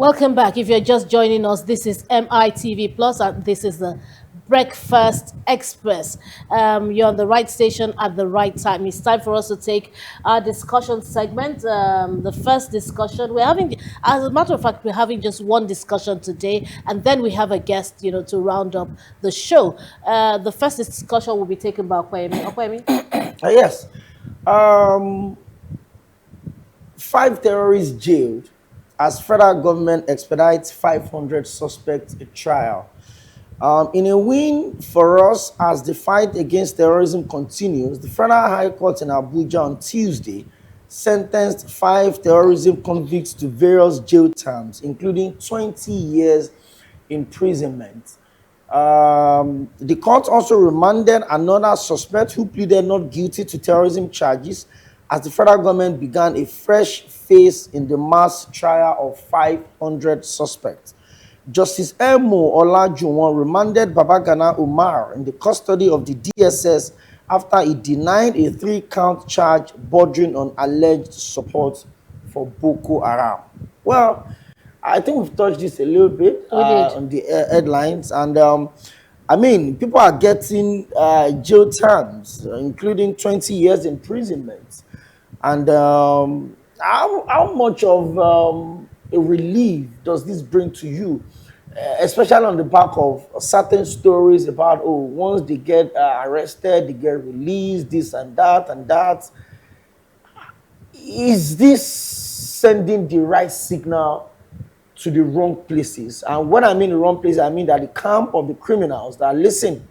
Welcome back. If you're just joining us, this is MITV Plus, and this is the Breakfast Express. You're on the right station at the right time. It's time for us to take our discussion segment. The first discussion we're having, as a matter of fact, we're having just one discussion today, and then we have a guest, to round up the show. The first discussion will be taken by Okwemi. Okwemi? Yes. Um, Five terrorists jailed as federal government expedites 500 suspects trial. In a win for us as the fight against terrorism continues, the Federal High Court in Abuja on Tuesday sentenced five terrorism convicts to various jail terms, including 20 years imprisonment. The court also remanded another suspect who pleaded not guilty to terrorism charges as the federal government began a fresh phase in the mass trial of 500 suspects. Justice Elmo Olajuwon remanded Babagana Umar in the custody of the DSS after he denied a three-count charge bordering on alleged support for Boko Haram. Well, I think we've touched this a little bit We did. on the headlines, and I mean, people are getting jail terms, including 20 years imprisonment. And how much of a relief does this bring to you, especially on the back of certain stories about, oh, once they get arrested, they get released, this and that and that. Is this sending the right signal to the wrong places? And when I mean the wrong place, I mean that the camp of the criminals that listen,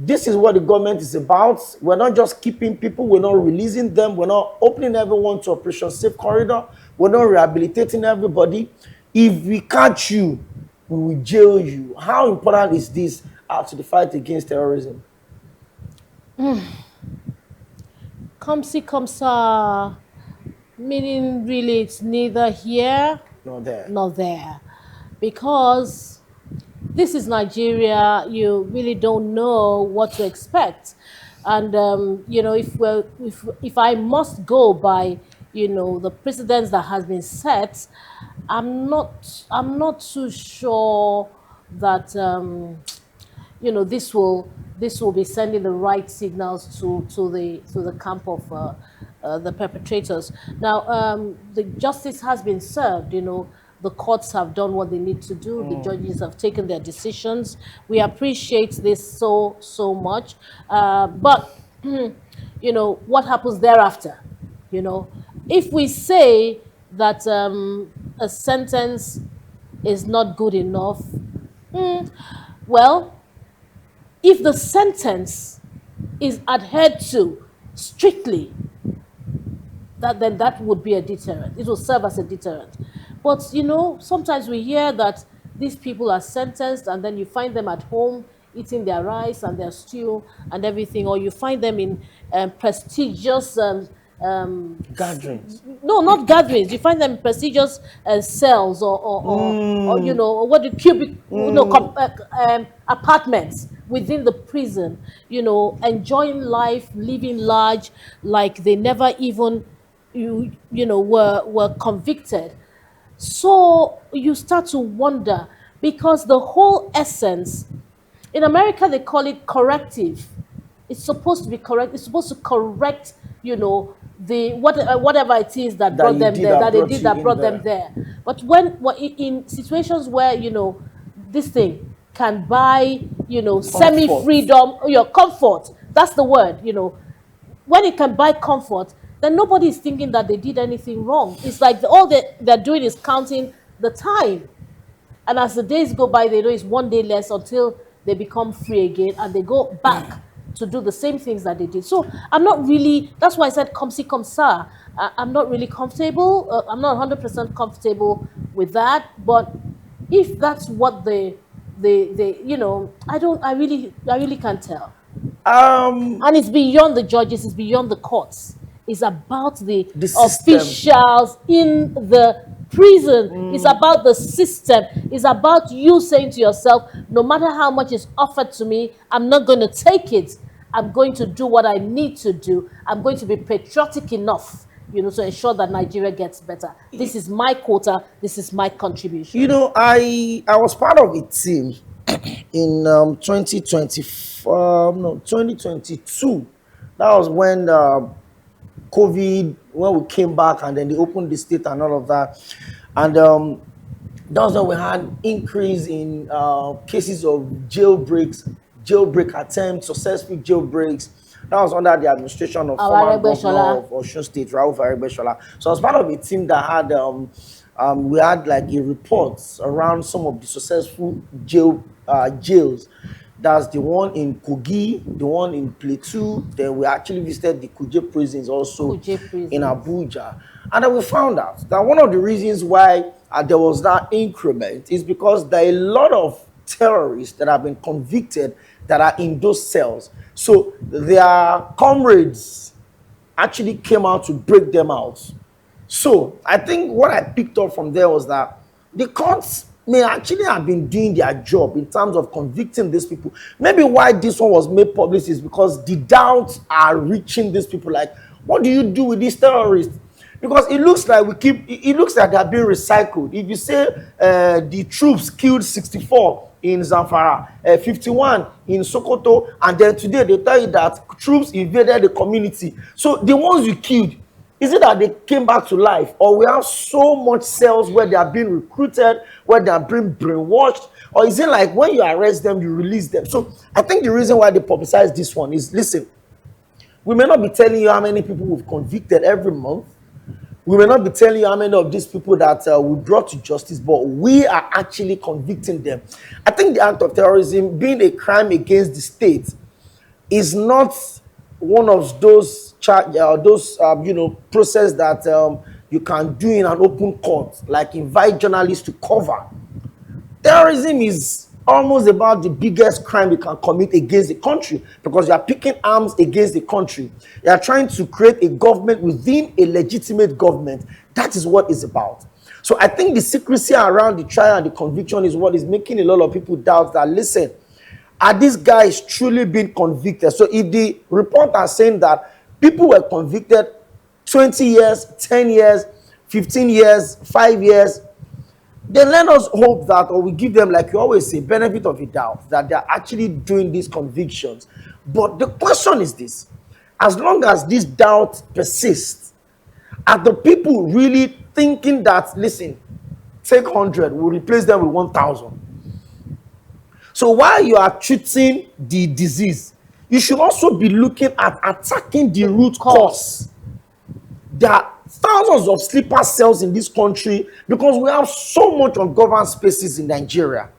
this is what the government is about. We're not just keeping people, we're not releasing them, we're not opening everyone to Operation Safe Corridor, we're not rehabilitating everybody. If we catch you, we will jail you. How important is this to the fight against terrorism? Come see, come sir. Meaning, really, it's neither here Not there. nor there. Because this is Nigeria, you really don't know what to expect. And, if I must go by, the precedents that has been set, I'm not too sure that, this will be sending the right signals to the camp of the perpetrators. Now, the justice has been served. The courts have done what they need to do. The judges have taken their decisions. We appreciate this so much, but what happens thereafter? If we say that a sentence is not good enough, well, if the sentence is adhered to strictly, then that would be a deterrent. It will serve as a deterrent. But sometimes we hear that these people are sentenced and then you find them at home eating their rice and their stew and everything, or you find them in prestigious Gatherings. no, not gatherings. You find them in prestigious cells or what the cubic apartments within the prison. Enjoying life, living large, like they never even were convicted. So you start to wonder, because the whole essence in America, they call it corrective. It's supposed to be correct. It's supposed to correct, the whatever it is that That brought you them did there, that that they brought did you that in brought them there. there. But in situations where this thing can buy semi freedom, your comfort. That's the word. When it can buy comfort, then nobody is thinking that they did anything wrong. It's like all they're doing is counting the time. And as the days go by, they know it's one day less until they become free again and they go back to do the same things that they did. So I'm not really, that's why I said, come see, come sir. I'm not really comfortable. I'm not 100% comfortable with that. But if that's what I really can't tell. Um, And it's beyond the judges, it's beyond the courts. It's about the the system. officials in the prison. It's about the system. It's about you saying to yourself, no matter how much is offered to me, I'm not going to take it. I'm going to do what I need to do. I'm going to be patriotic enough to ensure that Nigeria gets better. This is my quota. This is my contribution. I was part of a team in 2022. That was when COVID, when we came back and then they opened the state and all of that. And that was when we had increase in cases of jailbreak attempts, successful jailbreaks. That was under the administration of former governor of Osun State, Rauf Aregbesola. So I was part of a team that had we had like a report around some of the successful jails. That's the one in Kogi, the one in Plateau. Then we actually visited the Kuje prisons also in Abuja. And then we found out that one of the reasons why there was that increment is because there are a lot of terrorists that have been convicted that are in those cells. So their comrades actually came out to break them out. So I think what I picked up from there was that the courts may actually have been doing their job in terms of convicting these people. Maybe why this one was made public is because the doubts are reaching these people. Like, what do you do with these terrorists? Because it looks like it looks like they're being recycled. If you say the troops killed 64 in Zamfara, 51 in Sokoto, and then today they tell you that troops invaded the community. So the ones you killed, is it that they came back to life, or we have so much cells where they are being recruited, where they are being brainwashed, or is it like when you arrest them, you release them? So I think the reason why they publicize this one is, listen, we may not be telling you how many people we've convicted every month. We may not be telling you how many of these people that we brought to justice, but we are actually convicting them. I think the act of terrorism, being a crime against the state, is not one of those process that you can do in an open court, like invite journalists to cover. Terrorism is almost about the biggest crime you can commit against the country, because you are picking arms against the country. You are trying to create a government within a legitimate government. That is what it's about. So I think the secrecy around the trial and the conviction is what is making a lot of people doubt that, listen, are these guys truly being convicted? So if the report are saying that people were convicted 20 years, 10 years, 15 years, 5 years, then let us hope that, or we give them, like you always say, benefit of the doubt, that they're actually doing these convictions. But the question is this: as long as this doubt persists, are the people really thinking that, listen, take 100, we'll replace them with 1,000? So while you are treating the disease, you should also be looking at attacking the root cause. There are thousands of sleeper cells in this country because we have so much ungoverned spaces in Nigeria.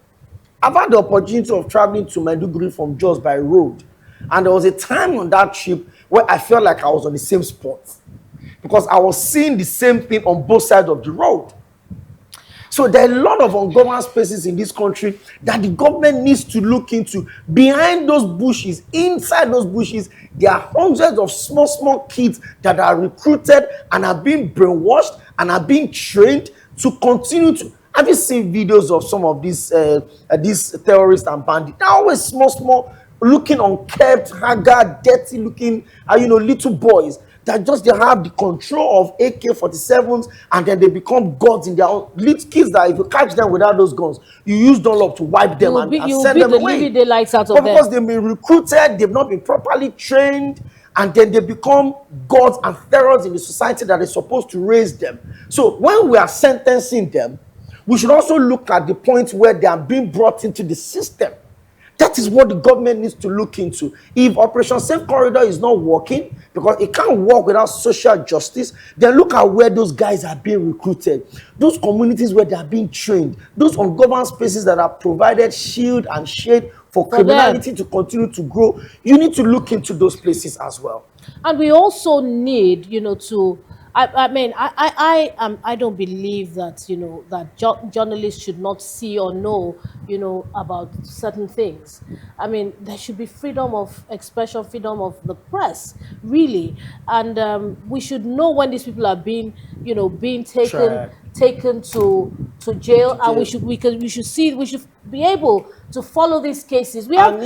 I've had the opportunity of traveling to Maiduguri from Jos by road, and there was a time on that trip where I felt like I was on the same spot because I was seeing the same thing on both sides of the road. So there are a lot of ungoverned spaces in this country that the government needs to look into. Behind those bushes, inside those bushes, there are hundreds of small kids that are recruited and are being brainwashed and are being trained to continue to. Have you seen videos of some of these terrorists and bandits? They're always small, looking unkempt, haggard, dirty looking, little boys that just they have the control of AK-47s, and then they become gods in their own. Little kids that if you catch them without those guns, you use Dunlop to wipe them and send them away. The lights out of but because they've been recruited, they've not been properly trained, and then they become gods and pharaohs in the society that is supposed to raise them. So when we are sentencing them, we should also look at the point where they are being brought into the system. That is what the government needs to look into. If Operation Safe Corridor is not working, because it can't work without social justice, then look at where those guys are being recruited. Those communities where they are being trained. Those ungoverned spaces that are provided shield and shade for criminality to continue to grow. You need to look into those places as well. And we also need, to... I don't believe that that journalists should not see or know about certain things. I mean, there should be freedom of expression, freedom of the press, really, and we should know when these people are being taken to jail, and we should be able to follow these cases. We have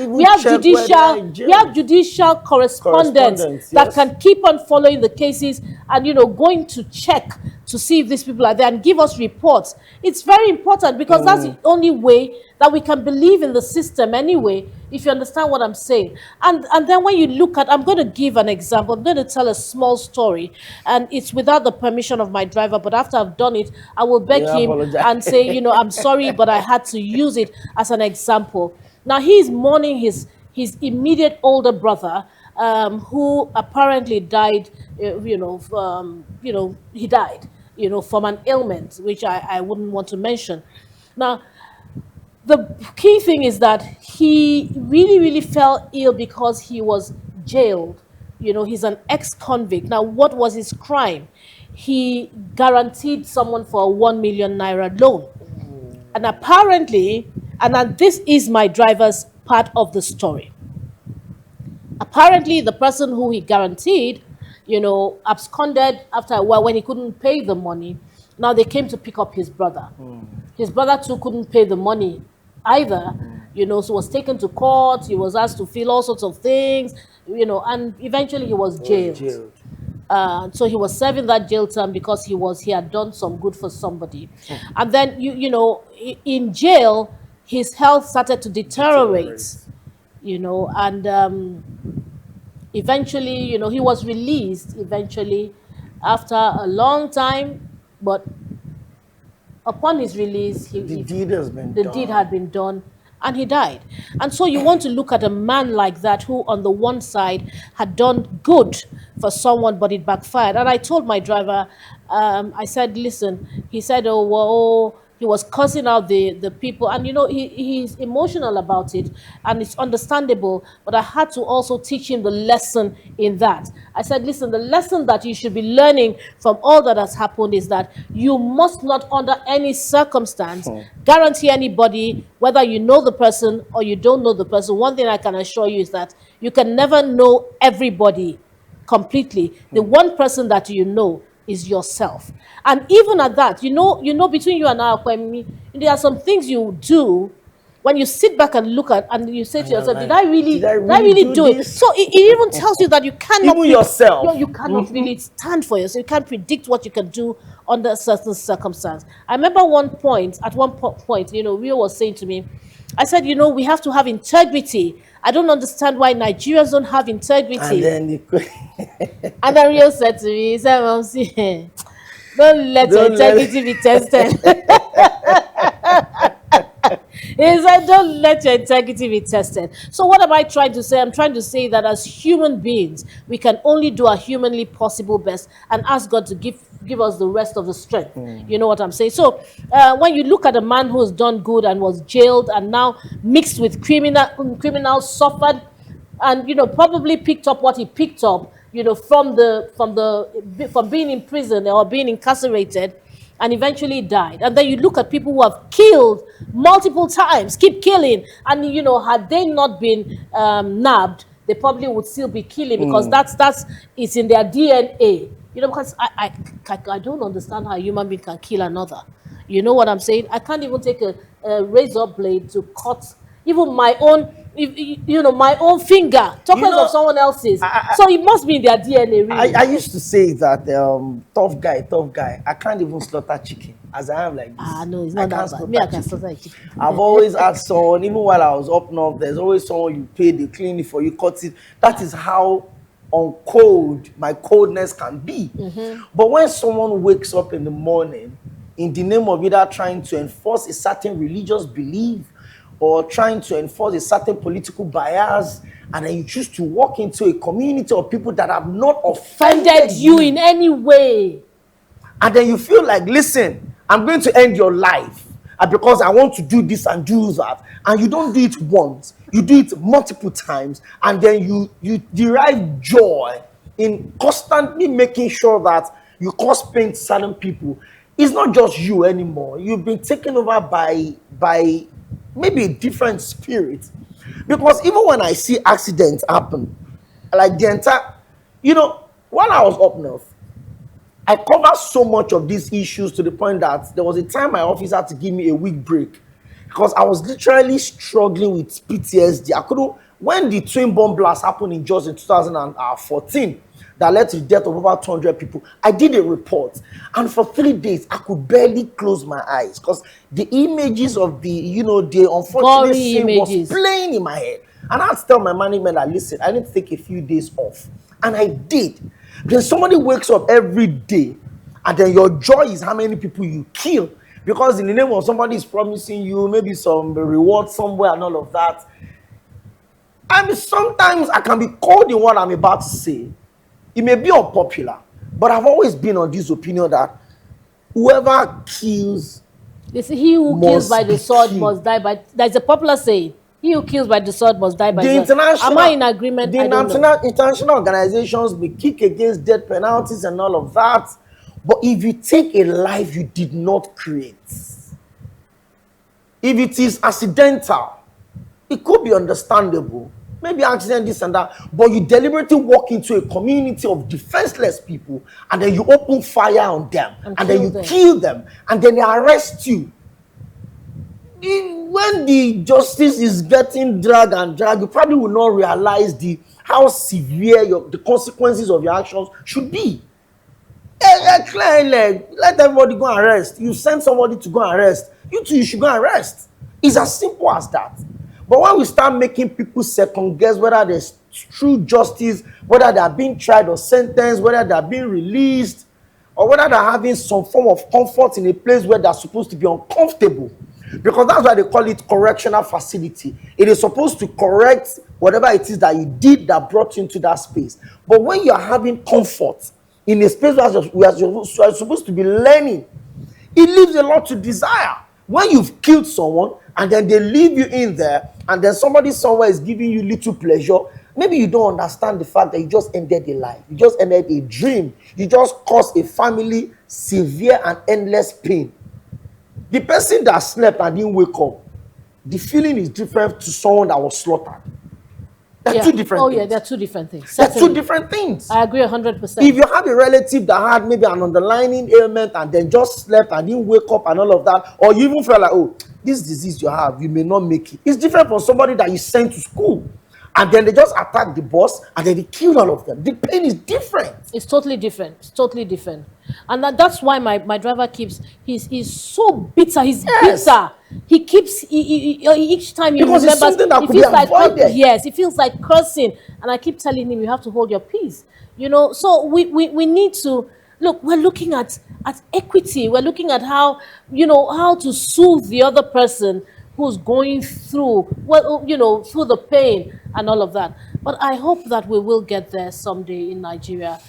judicial correspondents that can keep on following the cases and going to check to see if these people are there and give us reports. It's very important, because that's the only way that we can believe in the system anyway, if you understand what I'm saying. And then when you look at, I'm going to give an example. I'm going to tell a small story, and it's without the permission of my driver, but after I've done it, I will beg Yeah, him apologize. and say, I'm sorry, but I had to use it as an example. Now he's mourning his immediate older brother, who apparently died. He died, from an ailment which I wouldn't want to mention. Now, the key thing is that he really, really fell ill because he was jailed. He's an ex-convict. Now, what was his crime? He guaranteed someone for a 1 million naira loan. And apparently, and then this is my driver's part of the story. Apparently, the person who he guaranteed, absconded after a while when he couldn't pay the money. Now they came to pick up his brother. His brother too couldn't pay the money either, so was taken to court. He was asked to fill all sorts of things, and eventually he was jailed. So he was serving that jail term because he had done some good for somebody. And then in jail, his health started to deteriorate, and eventually, he was released eventually after a long time, but upon his release, The deed has been the done. deed had been done, and he died. And so you want to look at a man like that, who on the one side had done good for someone, but it backfired. And I told my driver, I said, listen, he said, oh, well, he was cursing out the people, and he's emotional about it, and it's understandable, but I had to also teach him the lesson in that. I said, listen, the lesson that you should be learning from all that has happened is that you must not, under any circumstance, guarantee anybody, whether you know the person or you don't know the person. One thing I can assure you is that you can never know everybody completely. The one person that you know is yourself. And even at that, between you and I, Kwemi, there are some things you do when you sit back and look at, and you say to yourself, like, did I really do it? this? So it even tells you that you cannot Even yourself. you cannot really stand for yourself. You can't predict what you can do under a certain circumstance. I remember at one point, Rio was saying to me, I said, we have to have integrity. I don't understand why Nigerians don't have integrity. And then And then Rio said to me, he said, Mamsi, don't let your Don't let- integrity be tested. He said, don't let your integrity be tested. So what am I trying to say? I'm trying to say that as human beings, we can only do our humanly possible best and ask God to give us the rest of the strength. You know what I'm saying? So when you look at a man who has done good and was jailed and now mixed with criminals, suffered, and probably picked up what he picked up, from being in prison or being incarcerated, and eventually died. And then you look at people who have killed multiple times, keep killing, and had they not been nabbed, they probably would still be killing, because that's it's in their DNA. Because I don't understand how a human being can kill another. You know what I'm saying? I can't even take a razor blade to cut even my own, my own finger, talk less of someone else's. So it must be in their DNA, really. I used to say that tough guy. I can't even slaughter chicken as I am like this. No, it's I not can't that bad. slaughter Me, I can chicken. slaughter a chicken. I've always asked someone, even while I was up north, there's always someone you pay, they clean it for you, cut it. That is how on cold my coldness can be. But when someone wakes up in the morning in the name of either trying to enforce a certain religious belief or trying to enforce a certain political bias, and then you choose to walk into a community of people that have not offended You in any way. and then you feel like, listen, I'm going to end your life because I want to do this and do that, and you don't do it once, you do it multiple times, and then you derive joy in constantly making sure that you cause pain to certain people. It's not just you anymore. You've been taken over by maybe a different spirit. Because even when I see accidents happen, like the entire, while I was up north, I covered so much of these issues to the point that there was a time my office had to give me a week break because I was literally struggling with PTSD. When the twin bomb blast happened in Jos in 2014, that led to the death of over 200 people. I did a report, and for 3 days, I could barely close my eyes because the images of the unfortunate Gory scene was images. playing in my head. And I had to tell my management that, listen, I need to take a few days off. And I did. Then somebody wakes up every day, and then your joy is how many people you kill. Because in the name of somebody is promising you maybe some reward somewhere and all of that. I mean, sometimes I can be called in what I'm about to say. It may be unpopular, but I've always been on this opinion that whoever kills They say, he who kills must by the be sword killed. must die by. There's a popular saying. He who kills by the sword must die by The the sword. international, Am I in agreement? the I don't know. international organizations may kick against death penalties and all of that. But if you take a life you did not create, if it is accidental, it could be understandable. Maybe accident, this and that. But you deliberately walk into a community of defenseless people and then you open fire on them and then you kill them and then they arrest you. When the justice is getting dragged, you probably will not realize how severe the consequences of your actions should be. Let everybody go and arrest. You send somebody to go and arrest. You too, you should go and arrest. It's as simple as that. But when we start making people second guess whether there's true justice, whether they are being tried or sentenced, whether they are being released, or whether they're having some form of comfort in a place where they're supposed to be uncomfortable, because that's why they call it correctional facility. It is supposed to correct whatever it is that you did that brought you into that space. But when you're having comfort in a space where you're supposed to be learning, it leaves a lot to desire. When you've killed someone and then they leave you in there and then somebody somewhere is giving you little pleasure, maybe you don't understand the fact that you just ended a life. You just ended a dream. You just caused a family severe and endless pain. The person that slept and didn't wake up, the feeling is different to someone that was slaughtered. They're two different things. Oh, yeah, they're two different things. They're two different things. I agree 100%. If you have a relative that had maybe an underlying ailment and then just slept and didn't wake up and all of that, or you even feel like, oh, this disease you have, you may not make it. It's different from somebody that you sent to school and then they just attack the boss and then they kill all of them. The pain is different. It's totally different. It's totally different. And that's why my driver he's so bitter. He's bitter. He keeps each time he because remembers, it's something that it could be feels like avoided. yes, it feels like cursing. And I keep telling him, you have to hold your peace. So we need to look. We're looking at equity. We're looking at how to soothe the other person who's going through through the pain and all of that. But I hope that we will get there someday in Nigeria.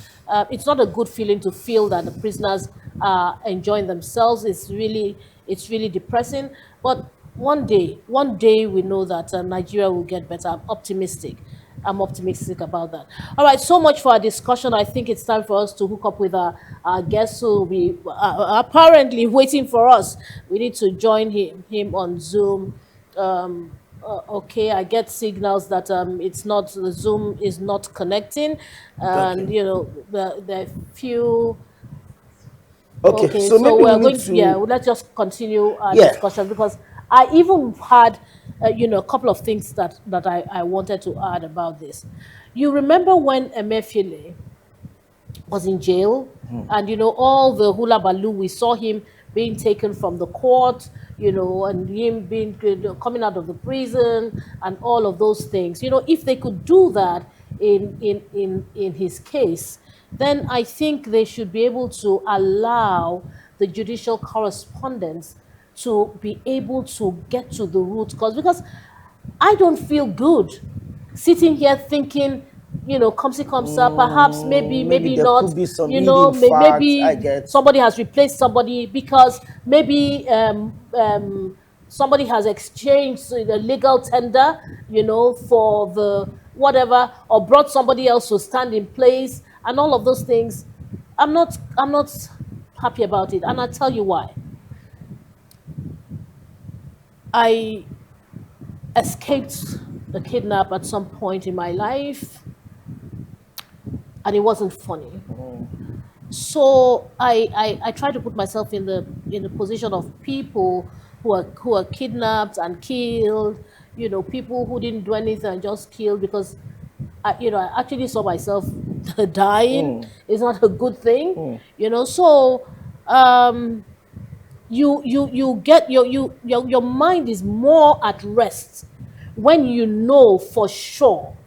It's not a good feeling to feel that the prisoners are enjoying themselves. It's really depressing. But one day we know that Nigeria will get better. I'm optimistic about that. All right, so much for our discussion. I think it's time for us to hook up with our guest who will be apparently waiting for us. We need to join him on Zoom. Okay, I get signals that the Zoom is not connecting, and the few. Okay, so maybe we're we going need to. yeah. Let's just continue our discussion, because I even had a couple of things that I wanted to add about this. You remember when Emefiele was in jail, and all the hula baloo, we saw him being taken from the court, and him being coming out of the prison and all of those things. If they could do that in his case, then I think they should be able to allow the judicial correspondence to be able to get to the root cause, because I don't feel good sitting here thinking, Kamsa, perhaps maybe there not, could be some maybe I get. somebody has replaced somebody, because maybe somebody has exchanged the legal tender, for the whatever, or brought somebody else to stand in place, and all of those things. I'm not happy about it, and I'll tell you why. I escaped a kidnap at some point in my life, and it wasn't funny. So I try to put myself in the position of people who are kidnapped and killed, people who didn't do anything and just killed, because I actually saw myself dying is not a good thing, you know. So um you get your mind is more at rest when you know for sure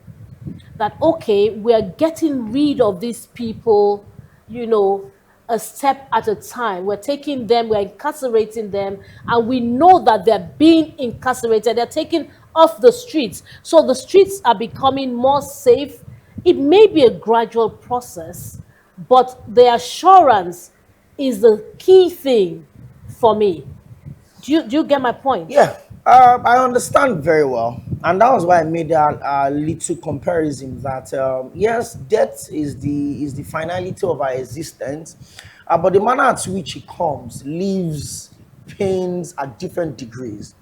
that okay, we are getting rid of these people, you know, a step at a time. We're taking them, we're incarcerating them, and we know that they're being incarcerated, they're taken off the streets. So the streets are becoming more safe. It may be a gradual process, but the assurance is the key thing for me. Do you get my point? Yeah, I understand very well, and that was why I made that little comparison. That yes, death is the finality of our existence, but the manner at which it comes leaves pains at different degrees.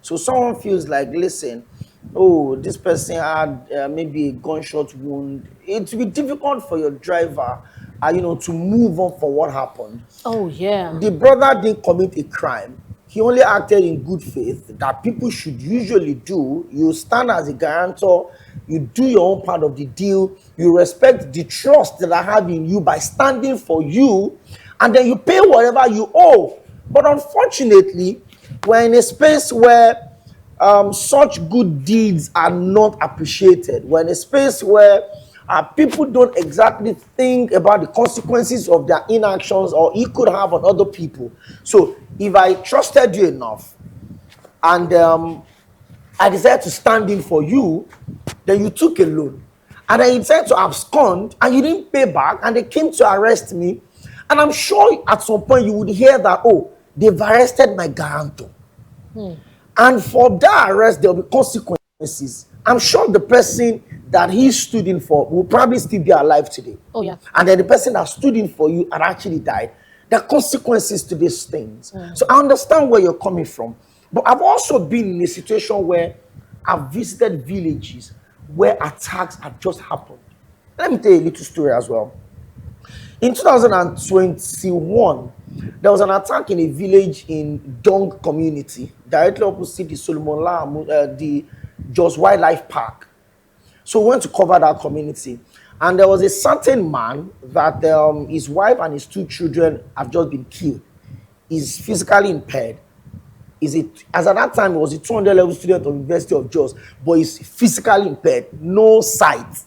So someone feels like, listen, oh, this person had maybe a gunshot wound. It will be difficult for your driver, to move on for what happened. Oh yeah. The brother didn't commit a crime. He only acted in good faith that people should usually do. You stand as a guarantor, you do your own part of the deal, you respect the trust that I have in you by standing for you, and then you pay whatever you owe. But unfortunately, we're in a space where such good deeds are not appreciated. We're in a space where people don't exactly think about the consequences of their inactions or it could have on other people. So if I trusted you enough and I decided to stand in for you, then you took a loan. And then you decided to abscond and you didn't pay back and they came to arrest me. And I'm sure at some point you would hear that, oh, they've arrested my guarantor. And for that arrest, there will be consequences. I'm sure the person that he stood in for will probably still be alive today. Oh yeah. And then the person that stood in for you and actually died. There are consequences to these things. So I understand where you're coming from. But I've also been in a situation where I've visited villages where attacks had just happened. Let me tell you a little story as well. In 2021, there was an attack in a village in Dong community, directly opposite the Solomon Lam, the Jos Wildlife Park. So we went to cover that community. And there was a certain man that his wife and his two children have just been killed. He's physically impaired. As at that time, he was a 200 level student of University of Jos, but he's physically impaired, no sight.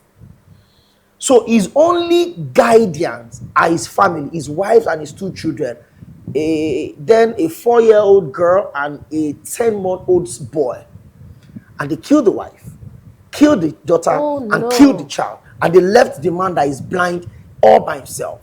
So his only guardians are his family, his wife and his two children. Then a 4-year-old girl and a 10-month-old boy. And they killed the wife, killed the daughter, and killed the child. And they left the man that is blind all by himself.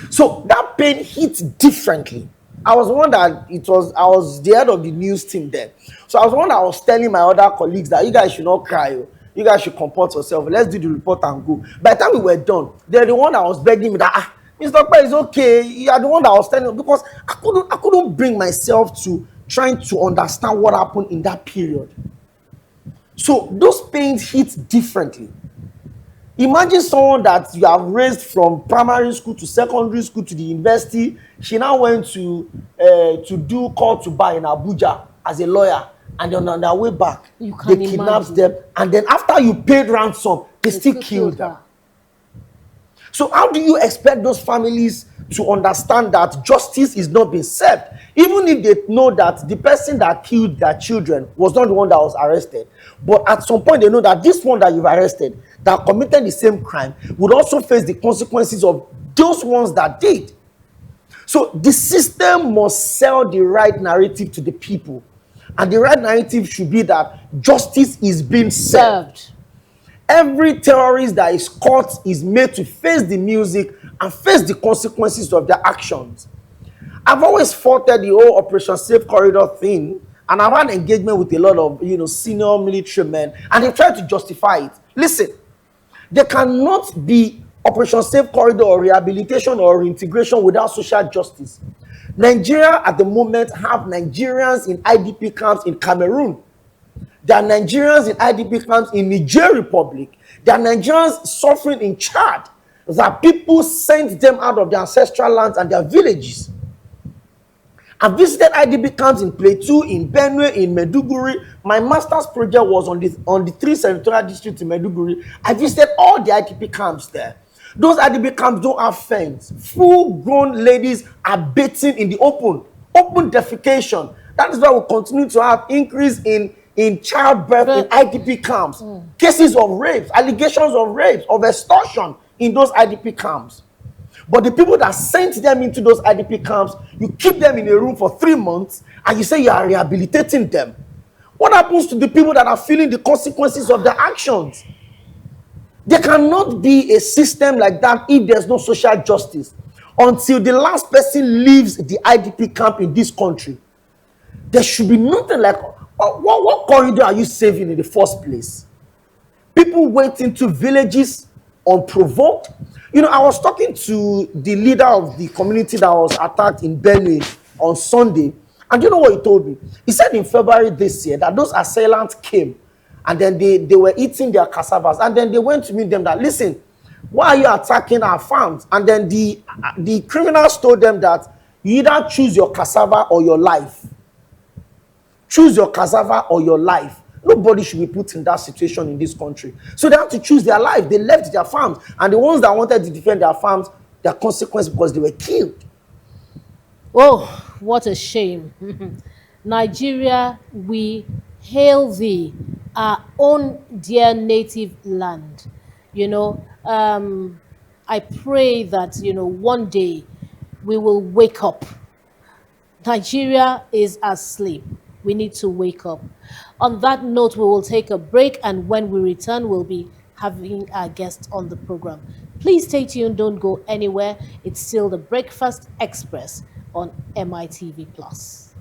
So that pain hit differently. I was I was the head of the news team then. So I was telling my other colleagues that you guys should not cry. You guys should comport yourself. Let's do the report and go. By the time we were done, they're the one that was begging me that, Mr. Okpa, it's okay. You are the one that was telling me, because I couldn't bring myself to trying to understand what happened in that period. So those pains hit differently. Imagine someone that you have raised from primary school to secondary school to the university. She now went to do call to bar in Abuja as a lawyer, and then on their way back, they kidnapped them, and then after you paid ransom, they still killed them. So how do you expect those families to understand that justice is not being served, even if they know that the person that killed their children was not the one that was arrested? But at some point, they know that this one that you've arrested, that committed the same crime, would also face the consequences of those ones that did. So the system must sell the right narrative to the people. And the right narrative should be that justice is being served. Every terrorist that is caught is made to face the music and face the consequences of their actions. I've always fought the whole Operation Safe Corridor thing, and I've had engagement with a lot of senior military men, and they try to justify it. Listen, there cannot be Operation Safe Corridor or rehabilitation or reintegration without social justice. Nigeria at the moment have Nigerians in IDP camps in Cameroon. There are Nigerians in IDP camps in Niger Republic. There are Nigerians suffering in Chad. That people sent them out of their ancestral lands and their villages. I visited IDP camps in Plateau, in Benue, in Meduguri. My master's project was on the three senatorial districts in Meduguri. I visited all the IDP camps there. Those IDP camps don't have fence. Full-grown ladies are bathing in the open defecation. That is why we continue to have increase in childbirth in IDP camps. Cases of rapes, allegations of rapes, of extortion in those IDP camps. But the people that sent them into those IDP camps, you keep them in a room for 3 months and you say you are rehabilitating them. What happens to the people that are feeling the consequences of their actions? There cannot be a system like that if there's no social justice. Until the last person leaves the IDP camp in this country, there should be nothing like, what corridor are you saving in the first place? People went into villages unprovoked. I was talking to the leader of the community that was attacked in Benue on Sunday, and you know what he told me? He said in February this year that those assailants came, and then they were eating their cassavas, and then they went to meet them that, listen, why are you attacking our farms? And then the criminals told them that you either choose your cassava or your life. Choose your cassava or your life. Nobody should be put in that situation in this country. So they have to choose their life. They left their farms. And the ones that wanted to defend their farms, their consequence because they were killed. Oh, what a shame. Nigeria, we hail thee, our own dear native land. I pray that, one day we will wake up. Nigeria is asleep. We need to wake up. On that note, we will take a break, and when we return, we'll be having our guest on the program. Please stay tuned. Don't go anywhere. It's still the Breakfast Express on MITV Plus.